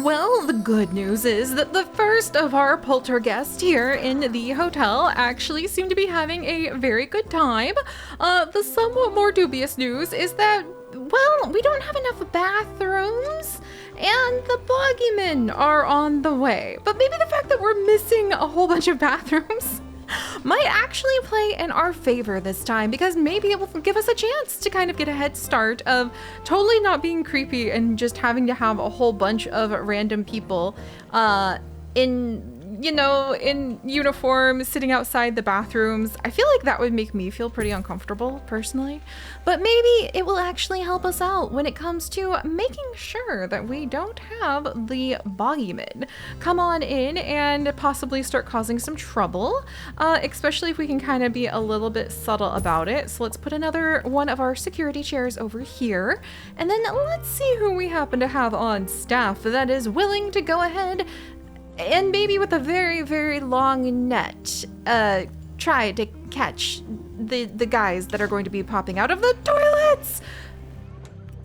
Well, the good news is that the first of our poltergeists here in the hotel actually seem to be having a very good time. The somewhat more dubious news is that, well, we don't have enough bathrooms and the boogeymen are on the way. But maybe the fact that we're missing a whole bunch of bathrooms might actually play in our favor this time, because maybe it will give us a chance to kind of get a head start of totally not being creepy and just having to have a whole bunch of random people in uniform sitting outside the bathrooms. I feel like that would make me feel pretty uncomfortable personally, but maybe it will actually help us out when it comes to making sure that we don't have the boogeymen come on in and possibly start causing some trouble, especially if we can kind of be a little bit subtle about it. So let's put another one of our security chairs over here, and then let's see who we happen to have on staff that is willing to go ahead and maybe with a very, very long net, try to catch the guys that are going to be popping out of the toilets.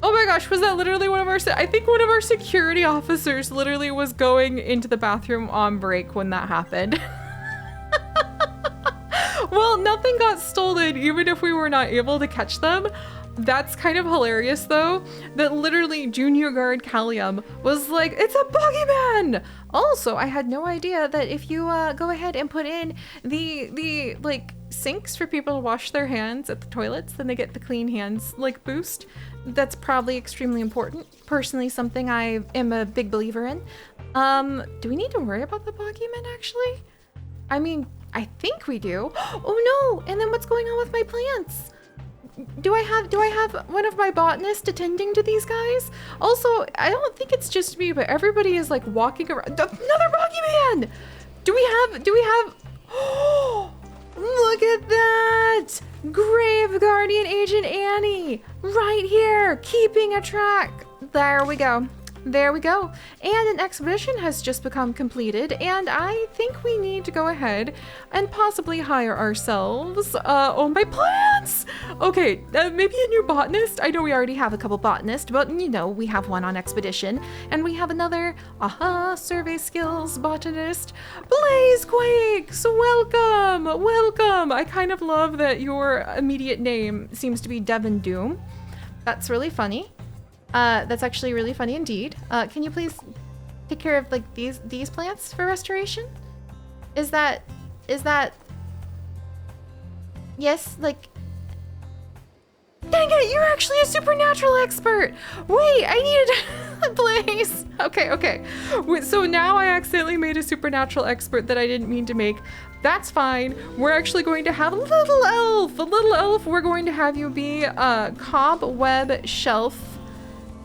Oh my gosh, was that literally one of our, I think one of our security officers literally was going into the bathroom on break when that happened. Well, nothing got stolen, even if we were not able to catch them. That's kind of hilarious though, that literally Junior Guard Callium was like, it's a boogeyman! Also, I had no idea that if you go ahead and put in the like sinks for people to wash their hands at the toilets, then they get the clean hands like boost. That's probably extremely important. Personally, something I am a big believer in. Do we need to worry about the boogeyman actually? I mean, I think we do. Oh no, and then what's going on with my plants? Do I have one of my botanists attending to these guys? Also, I don't think it's just me, but everybody is like walking around. Another boogeyman! Do we have, oh, look at that! Grave Guardian Agent Annie, right here, keeping a track. There we go. There we go. And an expedition has just become completed, and I think we need to go ahead and possibly hire ourselves my plants. Okay, maybe a new botanist. I know we already have a couple botanists, but you know, we have one on expedition, and we have another survey skills botanist. Blazequakes, welcome. I kind of love that your immediate name seems to be Devin Doom. That's really funny. That's actually really funny indeed. Can you please take care of like these plants for restoration? Is that yes, like, dang it, you're actually a supernatural expert. Wait, I needed a Blaze. Okay. Wait, so now I accidentally made a supernatural expert that I didn't mean to make. That's fine. We're actually going to have a little elf. We're going to have you be a cobweb shelf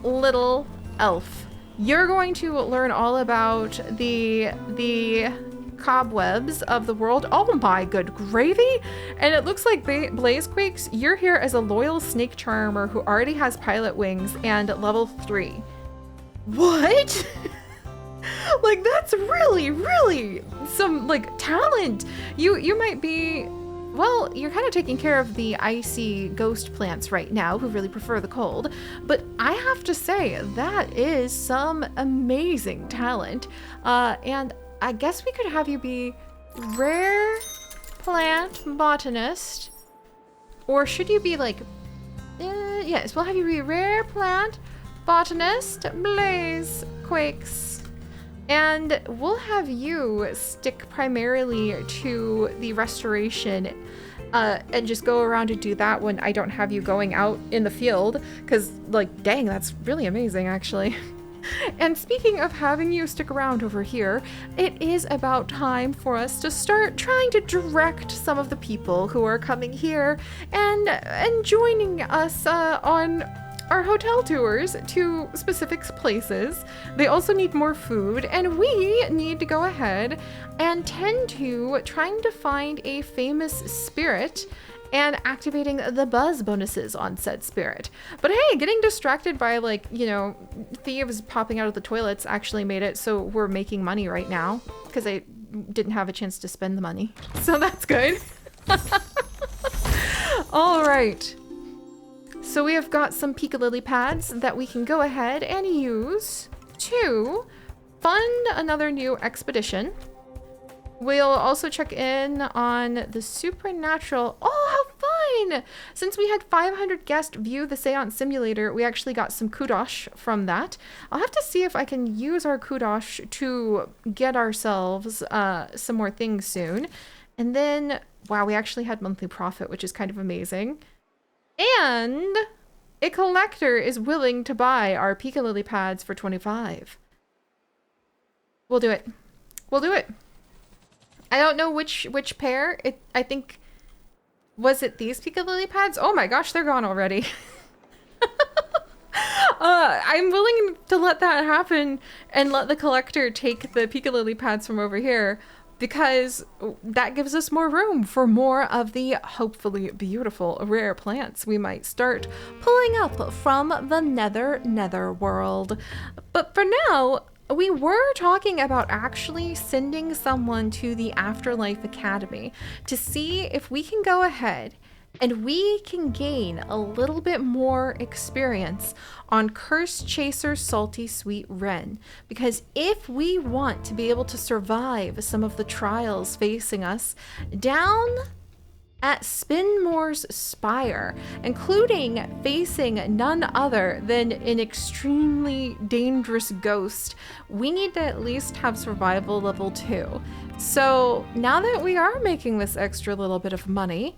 little elf. You're going to learn all about the cobwebs of the world. Oh my good gravy. And it looks like Blazequakes, you're here as a loyal snake charmer who already has pilot wings and level 3. What? Like, that's really some like talent. You might be, well, you're kind of taking care of the icy ghost plants right now who really prefer the cold, but I have to say that is some amazing talent. And I guess we could have you be rare plant botanist, or should you be like, yes, we'll have you be rare plant botanist, Blazequakes. And we'll have you stick primarily to the restoration and just go around and do that when I don't have you going out in the field, because like, dang, that's really amazing actually. And speaking of having you stick around over here, it is about time for us to start trying to direct some of the people who are coming here and joining us on our hotel tours to specific places. They also need more food, and we need to go ahead and tend to trying to find a famous spirit and activating the buzz bonuses on said spirit. But hey, getting distracted by like, you know, thieves popping out of the toilets actually made it so we're making money right now, because I didn't have a chance to spend the money. So that's good. All right. So we have got some Pika Lily pads that we can go ahead and use to fund another new expedition. We'll also check in on the supernatural. Oh, how fun! Since we had 500 guests view the Seance Simulator, we actually got some kudos from that. I'll have to see if I can use our kudos to get ourselves some more things soon. And then, wow, we actually had monthly profit, which is kind of amazing. And a collector is willing to buy our Pika Lily pads for 25. We'll do it. We'll do it. I don't know which pair. I think, was it these Pika Lily pads? Oh my gosh, they're gone already. I'm willing to let that happen and let the collector take the Pika Lily pads from over here, because that gives us more room for more of the hopefully beautiful rare plants we might start pulling up from the nether world. But for now, we were talking about actually sending someone to the Afterlife Academy to see if we can go ahead and we can gain a little bit more experience on Curse Chaser Salty Sweet Wren. Because if we want to be able to survive some of the trials facing us down at Spinmore's Spire, including facing none other than an extremely dangerous ghost, we need to at least have survival level 2. So now that we are making this extra little bit of money,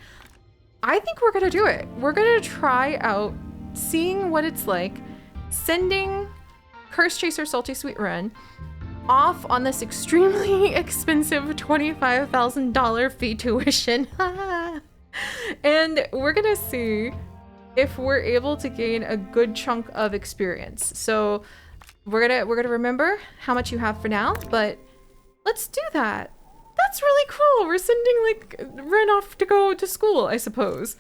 I think we're gonna do it. We're gonna try out seeing what it's like sending Curse Chaser Salty Sweet Wren off on this extremely expensive $25,000 fee tuition. And we're gonna see if we're able to gain a good chunk of experience. So we're gonna remember how much you have for now, but let's do that. That's really cool. We're sending like Ren off to go to school, I suppose,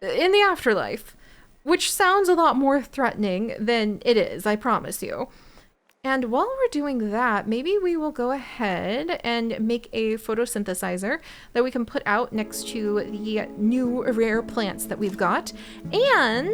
in the afterlife, which sounds a lot more threatening than it is, I promise you. And while we're doing that, maybe we will go ahead and make a photosynthesizer that we can put out next to the new rare plants that we've got. And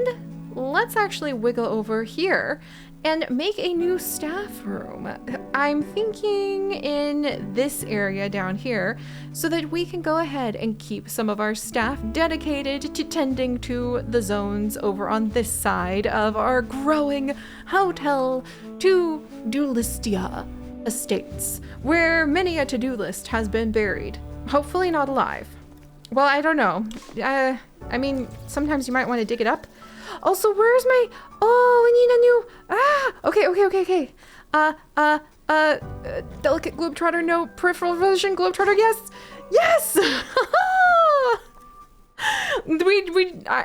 let's actually wiggle over here and make a new staff room. I'm thinking in this area down here so that we can go ahead and keep some of our staff dedicated to tending to the zones over on this side of our growing Hotel to Duelistia estates, where many a to-do list has been buried. Hopefully not alive. Well, I don't know. I mean, sometimes you might want to dig it up. Also, where's my... Oh, we need a new... Okay. Delicate Globetrotter, no. Peripheral vision, Globetrotter, yes! Yes!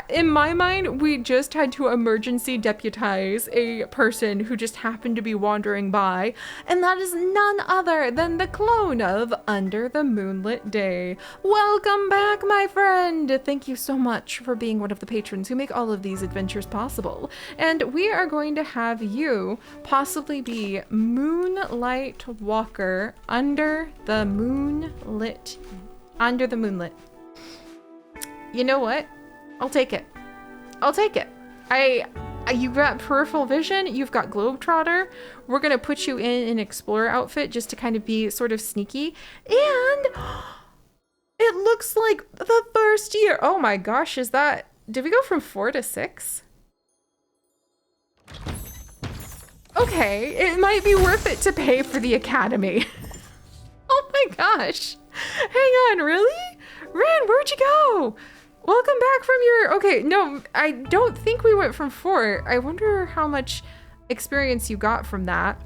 In my mind, we just had to emergency deputize a person who just happened to be wandering by, and that is none other than the clone of Under the Moonlit Day. Welcome back, my friend! Thank you so much for being one of the patrons who make all of these adventures possible. And we are going to have you possibly be Moonlight Walker Under the Moonlit. You know what? I'll take it. You got peripheral vision, you've got Globetrotter. We're gonna put you in an explorer outfit just to kind of be sort of sneaky. And it looks like the first year. Oh my gosh, did we go from 4 to 6? Okay, it might be worth it to pay for the academy. Oh my gosh. Hang on, really? Ren, where'd you go? Welcome back from your... Okay, no, I don't think we went from 4. I wonder how much experience you got from that.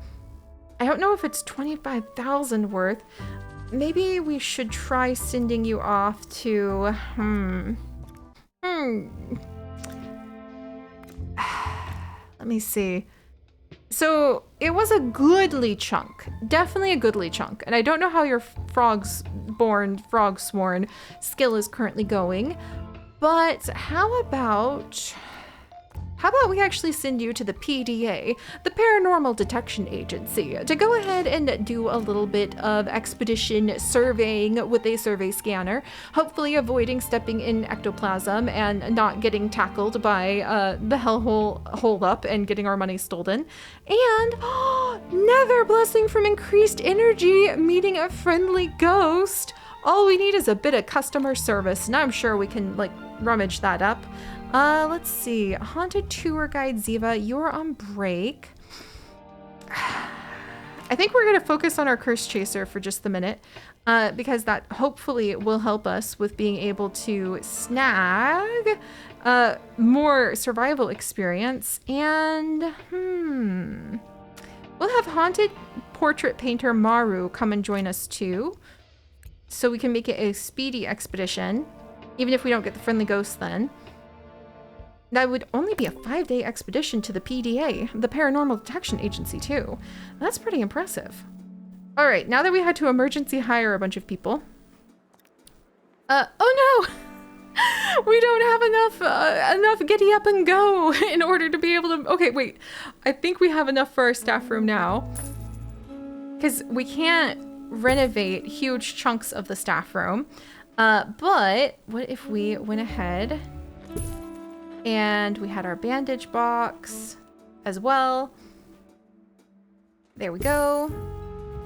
I don't know if it's 25,000 worth. Maybe we should try sending you off to... Let me see. So it was a goodly chunk, definitely a goodly chunk. And I don't know how your frog-sworn skill is currently going, but how about how about we actually send you to the PDA, the Paranormal Detection Agency, to go ahead and do a little bit of expedition surveying with a survey scanner, hopefully avoiding stepping in ectoplasm and not getting tackled by the hellhole holdup and getting our money stolen. And nether blessing from increased energy, meeting a friendly ghost. All we need is a bit of customer service, and I'm sure we can like rummage that up. Let's see. Haunted tour guide Ziva, you're on break. I think we're gonna focus on our curse chaser for just a minute, because that hopefully will help us with being able to snag more survival experience. And we'll have haunted portrait painter Maru come and join us too, so we can make it a speedy expedition, even if we don't get the friendly ghost then. That would only be a 5-day expedition to the PDA, the Paranormal Detection Agency too. That's pretty impressive. All right, now that we had to emergency hire a bunch of people. Oh no! We don't have enough giddy up and go in order to be able to, okay, wait. I think we have enough for our staff room now, because we can't renovate huge chunks of the staff room. But what if we went ahead and we had our bandage box as well. There we go.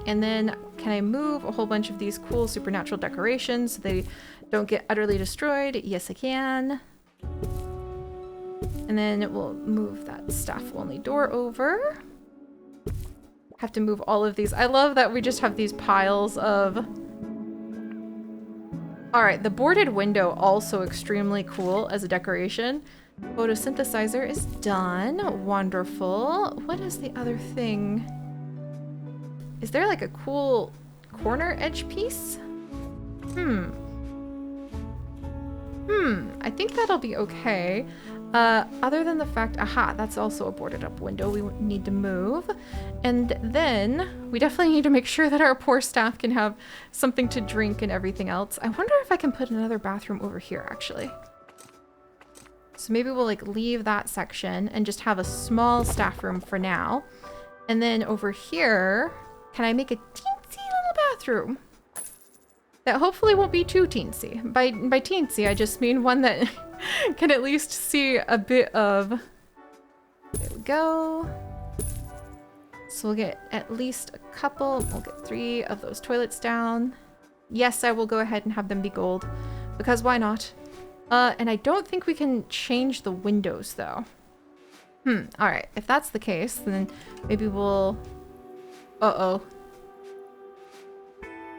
And then can I move a whole bunch of these cool supernatural decorations so they don't get utterly destroyed? Yes, I can. And then we'll move that staff only door over. Have to move all of these. I love that we just have these piles of... All right, the boarded window also extremely cool as a decoration. Photosynthesizer is done. Wonderful. What is the other thing? Is there like a cool corner edge piece? I think that'll be okay. Other than the fact, aha, that's also a boarded up window we need to move. And then we definitely need to make sure that our poor staff can have something to drink and everything else. I wonder if I can put another bathroom over here, actually. So maybe we'll like leave that section and just have a small staff room for now. And then over here, can I make a teensy little bathroom? That hopefully won't be too teensy. By teensy, I just mean one that can at least see a bit of... There we go. So we'll get at least a couple. We'll get 3 of those toilets down. Yes, I will go ahead and have them be gold, because why not? And I don't think we can change the windows though. All right, if that's the case, then maybe we'll... Uh-oh.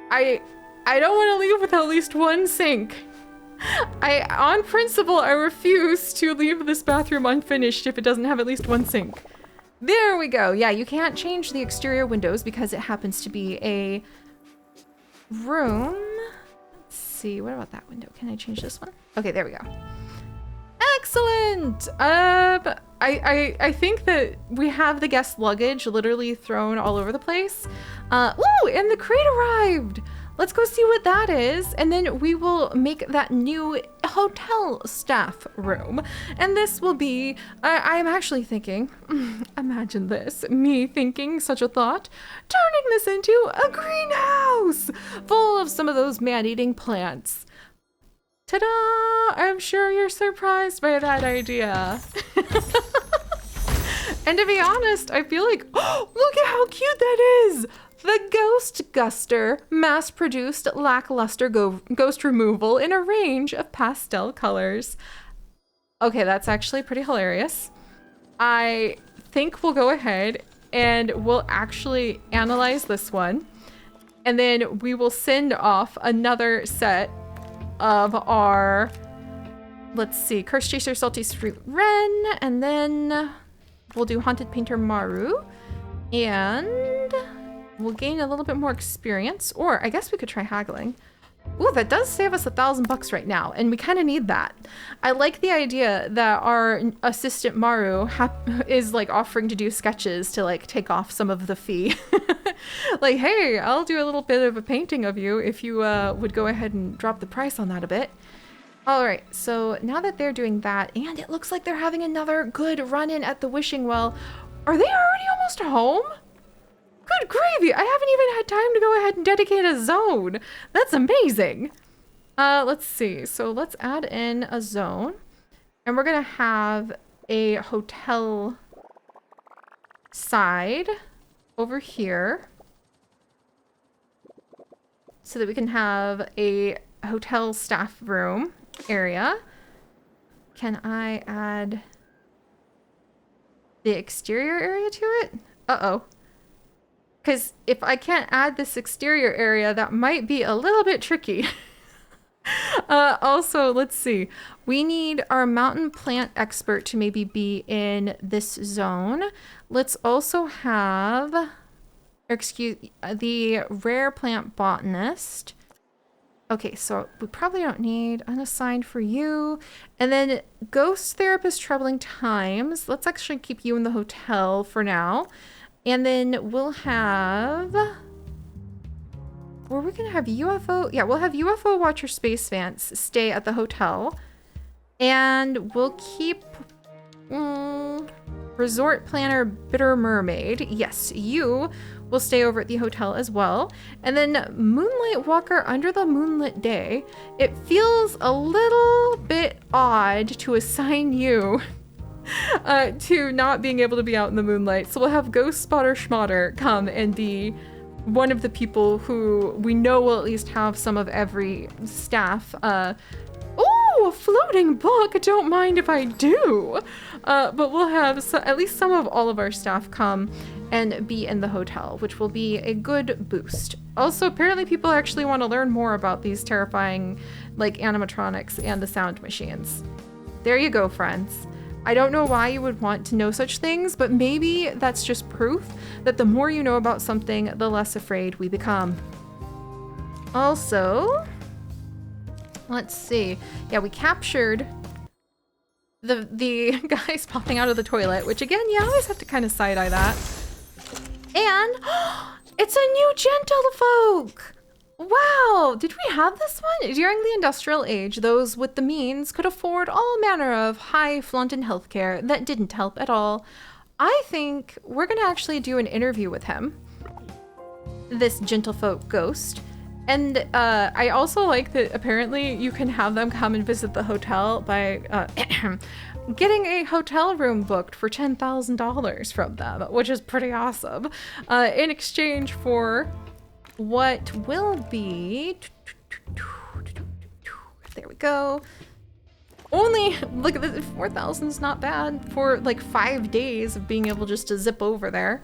I don't want to leave with at least one sink. On principle, I refuse to leave this bathroom unfinished if it doesn't have at least one sink. There we go. Yeah, you can't change the exterior windows because it happens to be a room. Let's see, what about that window? Can I change this one? Okay, there we go. Excellent! I think that we have the guest luggage literally thrown all over the place. Ooh, and the crate arrived! Let's go see what that is, and then we will make that new hotel staff room. And this will be, I'm actually thinking, imagine this, me thinking such a thought, turning this into a greenhouse full of some of those man-eating plants. Ta-da! I'm sure you're surprised by that idea. And to be honest, I feel like, oh, look at how cute that is! The Ghost Guster, mass-produced lackluster ghost removal in a range of pastel colors. Okay, that's actually pretty hilarious. I think we'll go ahead and we'll actually analyze this one. And then we will send off another set of our, let's see, Curse Chaser Salty Fruit Wren, and then we'll do Haunted Painter Maru, and we'll gain a little bit more experience, or I guess we could try haggling. Ooh, that does save us $1,000 right now, and we kind of need that. I like the idea that our assistant Maru is like offering to do sketches to like take off some of the fee. Like, hey, I'll do a little bit of a painting of you if you would go ahead and drop the price on that a bit. All right, so now that they're doing that, and it looks like they're having another good run-in at the wishing well, are they already almost home? Good gravy! I haven't even had time to go ahead and dedicate a zone. That's amazing. Let's see. So let's add in a zone, and we're gonna have a hotel side over here so that we can have a hotel staff room area. Can I add the exterior area to it? Uh-oh. Because if I can't add this exterior area, that might be a little bit tricky. Also, let's see. We need our mountain plant expert to maybe be in this zone. Let's also have, the rare plant botanist. Okay, so we probably don't need unassigned for you. And then ghost therapist troubling times. Let's actually keep you in the hotel for now. And then we'll have... Were we going to have UFO? Yeah, we'll have UFO Watcher Space Vance stay at the hotel. And we'll keep... Resort Planner Bitter Mermaid. Yes, you will stay over at the hotel as well. And then Moonlight Walker Under the Moonlit Day. It feels a little bit odd to assign you to not being able to be out in the moonlight. So we'll have Ghost Spotter Schmotter come and be one of the people who we know will at least have some of every staff. Oh, a floating book! Don't mind if I do. But we'll have at least some of all of our staff come and be in the hotel, which will be a good boost. Also, apparently people actually want to learn more about these terrifying, like, animatronics and the sound machines. There you go, friends. I don't know why you would want to know such things, but maybe that's just proof that the more you know about something, the less afraid we become. Also, let's see. Yeah, we captured the guys popping out of the toilet, which again, you always have to kind of side-eye that. And it's a new gentlefolk! Wow, did we have this one? During the industrial age, those with the means could afford all manner of high flaunting healthcare that didn't help at all. I think we're gonna actually do an interview with him, this gentlefolk ghost. And I also like that apparently you can have them come and visit the hotel by getting a hotel room booked for $10,000 from them, which is pretty awesome, in exchange for what will be, there we go, only, look at this, 4,000 is not bad for like 5 days of being able just to zip over there.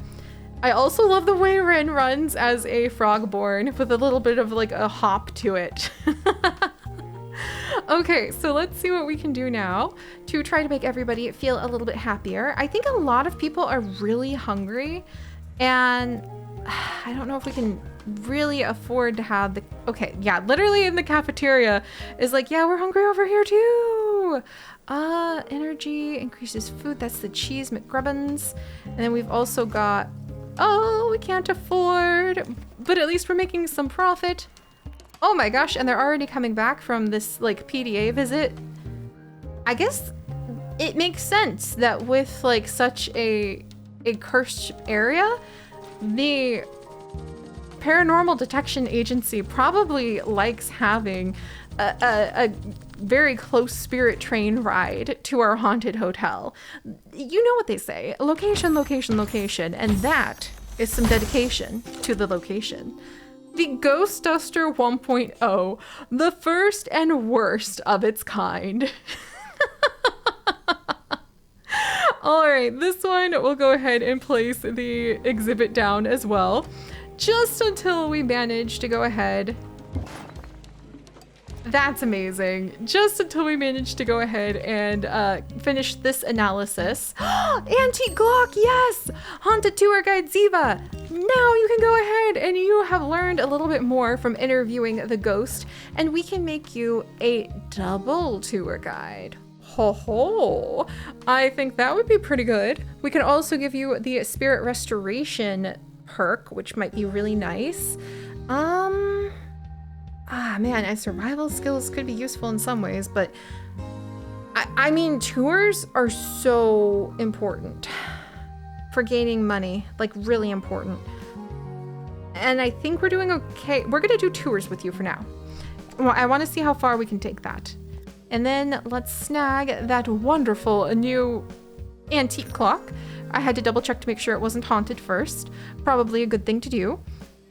I also love the way Rin runs as a frogborn with a little bit of like a hop to it. Okay, so let's see what we can do now to try to make everybody feel a little bit happier. I think a lot of people are really hungry, and I don't know if we can really afford to have the... Okay, yeah, literally in the cafeteria is like, yeah, we're hungry over here too. Energy increases food. That's the cheese McGrubbins. And then we've also got... Oh, we can't afford, but at least we're making some profit. Oh my gosh, and they're already coming back from this like PDA visit. I guess it makes sense that with like such a cursed area, the Paranormal Detection Agency probably likes having a very close spirit train ride to our haunted hotel. You know what they say, location, location, location, and that is some dedication to the location. The Ghost Duster 1.0, the first and worst of its kind. All right, this one we'll go ahead and place the exhibit down as well, just until we manage to go ahead. That's amazing. Just until we manage to go ahead and finish this analysis. Antique Glock, yes! Haunted Tour Guide Ziva. Now you can go ahead and you have learned a little bit more from interviewing the ghost, and we can make you a double tour guide. Ho ho! I think that would be pretty good. We can also give you the Spirit Restoration perk, which might be really nice. Ah, man, and survival skills could be useful in some ways, but I mean, tours are so important for gaining money, like really important. And I think we're doing okay. We're gonna do tours with you for now. Well, I want to see how far we can take that. And then let's snag that wonderful new antique clock. I had to double check to make sure it wasn't haunted first. Probably a good thing to do.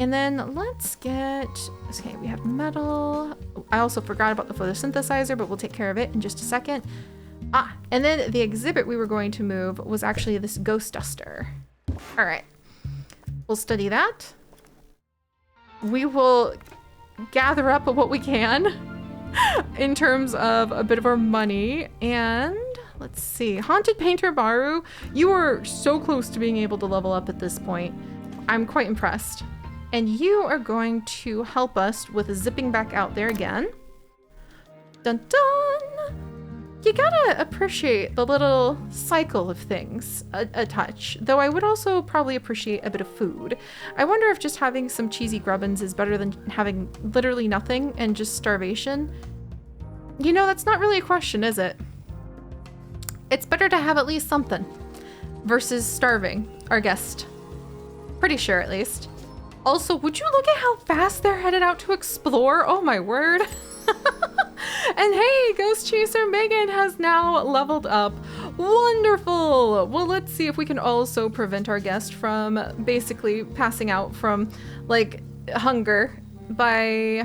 And then let's get, okay, we have metal. I also forgot about the photosynthesizer, but we'll take care of it in just a second. Ah, and then the exhibit we were going to move was actually this ghost duster. All right, we'll study that. We will gather up what we can in terms of a bit of our money. And let's see, Haunted Painter Maru, you are so close to being able to level up at this point. I'm quite impressed. And you are going to help us with zipping back out there again. Dun dun! You gotta appreciate the little cycle of things a touch, though I would also probably appreciate a bit of food. I wonder if just having some cheesy grubbins is better than having literally nothing and just starvation. You know, that's not really a question, is it? It's better to have at least something versus starving our guest. Pretty sure, at least. Also, would you look at how fast they're headed out to explore? Oh my word. And hey, Ghost Chaser Megan has now leveled up. Wonderful. Well, let's see if we can also prevent our guest from basically passing out from like hunger by,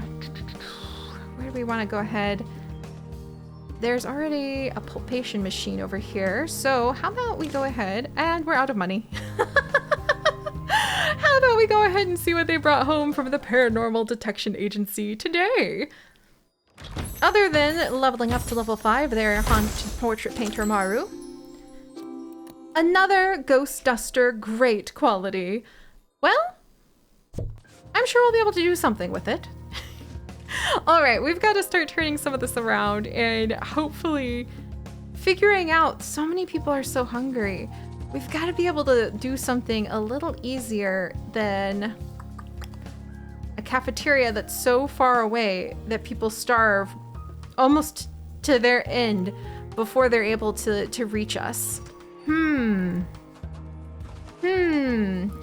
where do we want to go ahead? There's already a pulpation machine over here. So how about we go ahead, and we're out of money. How about we go ahead and see what they brought home from the Paranormal Detection Agency today? Other than leveling up to level 5 there, Haunted Portrait Painter Maru. Another Ghost Duster, great quality. Well, I'm sure we'll be able to do something with it. All right, we've got to start turning some of this around and hopefully figuring out, so many people are so hungry. We've got to be able to do something a little easier than a cafeteria that's so far away that people starve almost to their end before they're able to reach us. And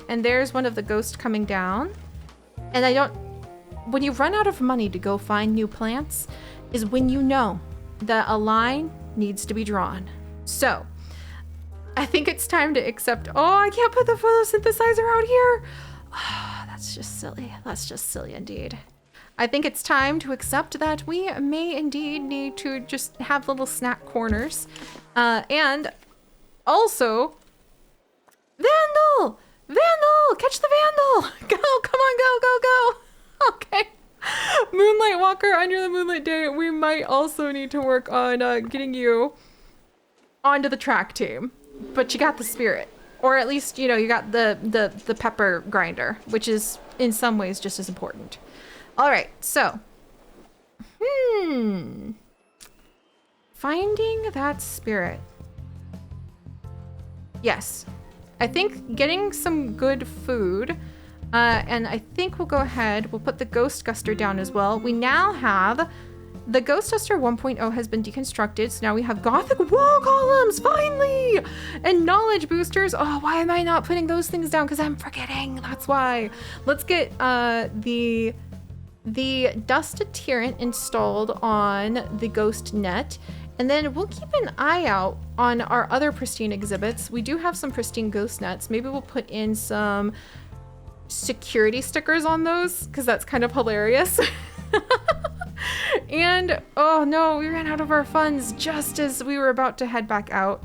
there's one of the ghosts coming down. And when you run out of money to go find new plants is when you know that a line needs to be drawn. So I think it's time to accept, oh, I can't put the photosynthesizer out here. Oh, that's just silly. That's just silly indeed. I think it's time to accept that we may indeed need to just have little snack corners. And also, Vandal! Vandal! Catch the Vandal! Go, come on, go, go, go! Okay. Moonlight Walker, under the moonlit day, we might also need to work on getting you onto the track team. But you got the spirit. Or at least, you know, you got the pepper grinder, which is in some ways just as important. All right, so. Finding that spirit. Yes. I think getting some good food, and I think we'll go ahead, we'll put the Ghost Guster down as well. We now have, the Ghost Duster 1.0 has been deconstructed, so now we have Gothic wall columns, finally! And knowledge boosters. Oh, why am I not putting those things down? Because I'm forgetting, that's why. Let's get the dust deterrent installed on the ghost net. And then we'll keep an eye out on our other pristine exhibits. We do have some pristine ghost nets. Maybe we'll put in some security stickers on those, because that's kind of hilarious. And, oh no, we ran out of our funds just as we were about to head back out.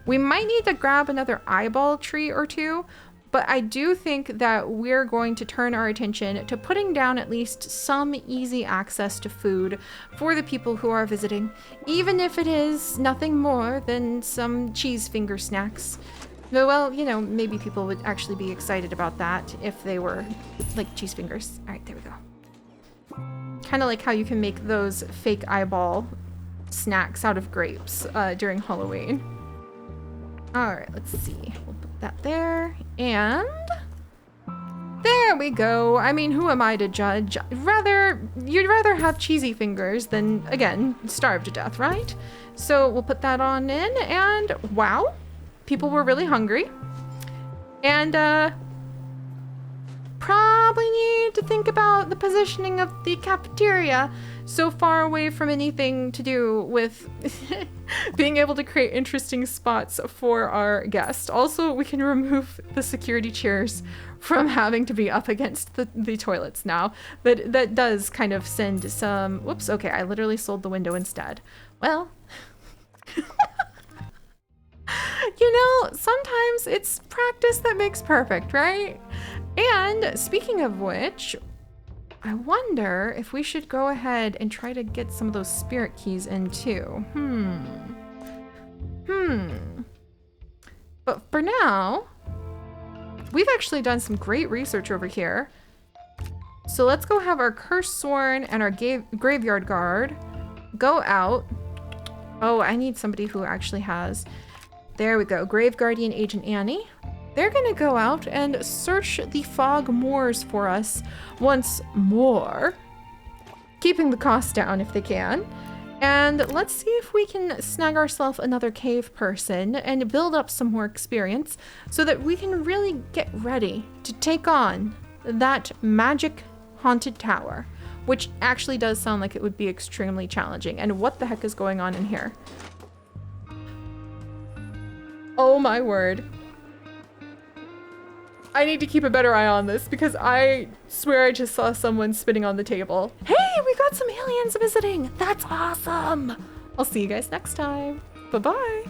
We might need to grab another eyeball tree or two, but I do think that we're going to turn our attention to putting down at least some easy access to food for the people who are visiting, even if it is nothing more than some cheese finger snacks. Well, you know, maybe people would actually be excited about that if they were like cheese fingers. All right, there we go. Kind of like how you can make those fake eyeball snacks out of grapes during Halloween. All right, let's see. We'll put that there. And there there we go. I mean, who am I to judge? You'd rather have cheesy fingers than, again, starve to death, right? So we'll put that on in, and wow, people were really hungry. And probably need to think about the positioning of the cafeteria so far away from anything to do with being able to create interesting spots for our guests. Also, we can remove the security chairs from having to be up against the toilets now. But that does kind of send some... Whoops, okay, I literally sold the window instead. Well... You know, sometimes it's practice that makes perfect, right? And speaking of which, I wonder if we should go ahead and try to get some of those spirit keys in too. But for now, we've actually done some great research over here. So let's go have our curse sworn and our graveyard guard go out. Oh, I need somebody who actually has... There we go, Grave Guardian Agent Annie. They're gonna go out and search the fog moors for us once more, keeping the cost down if they can. And let's see if we can snag ourselves another cave person and build up some more experience so that we can really get ready to take on that magic haunted tower, which actually does sound like it would be extremely challenging. And what the heck is going on in here? Oh my word. I need to keep a better eye on this because I swear I just saw someone spitting on the table. Hey, we got some aliens visiting. That's awesome. I'll see you guys next time. Bye-bye.